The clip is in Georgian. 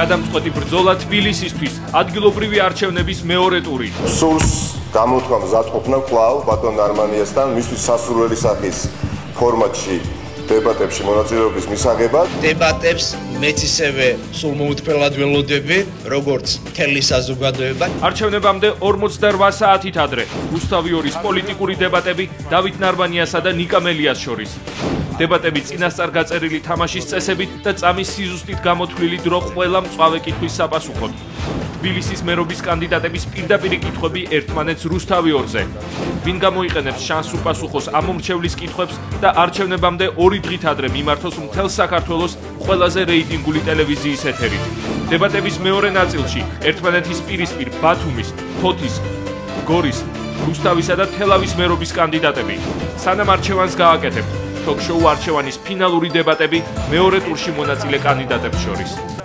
გადამწყვეტი ბრძოლა თბილისისთვის, ადგილობრივი არჩევნების მეორე ტური. სურს გამოთქვა მზადყოფნა კვლავ ბატონ ნარმანიასთან მისთვის სასურველი სახის ფორმატში დებატებში მონაწილეობის მისაღებად. დებატებს მეც ისევე სულ მოუთფელად ველოდები, როგორც მთელი საზოგადოება. არჩევნებამდე 48 საათით ადრე რუსთავი ორის პოლიტიკური დებატები დავით ნარმანიასა და ნიკა მელიას შორის. დებატები წინასწარ გაწერილი თამაშის წესებით და წამის სიზუსტით გამოთვლილი დრო ყველა მწვავე კითხვის საპასუხოდ. თბილისის მერობის კანდიდატების პირდაპირი კითხვები ერთმანეთს რუსთავი ორზე. ვინ გამოიყენებს შანსს უპასუხოს ამ მომრჩევლის კითხვებს და არჩევნებამდე 2 დღით ადრე მიმართოს მთელ საქართველოს ყველაზე რეიტინგული ტელევიზიის ეთერით. დებატების მეორე ნაწილში ერთმანეთის პირისპირ ბათუმის, ფოთის, გორის, რუსთავისა და თელავის მერობის კანდიდატები. სანამ არჩევანს გააკეთებთ, თოქ-შოუ არჩევანის ფინალური დებატები მეორე ტურში მონაწილე კანდიდატებს შორის.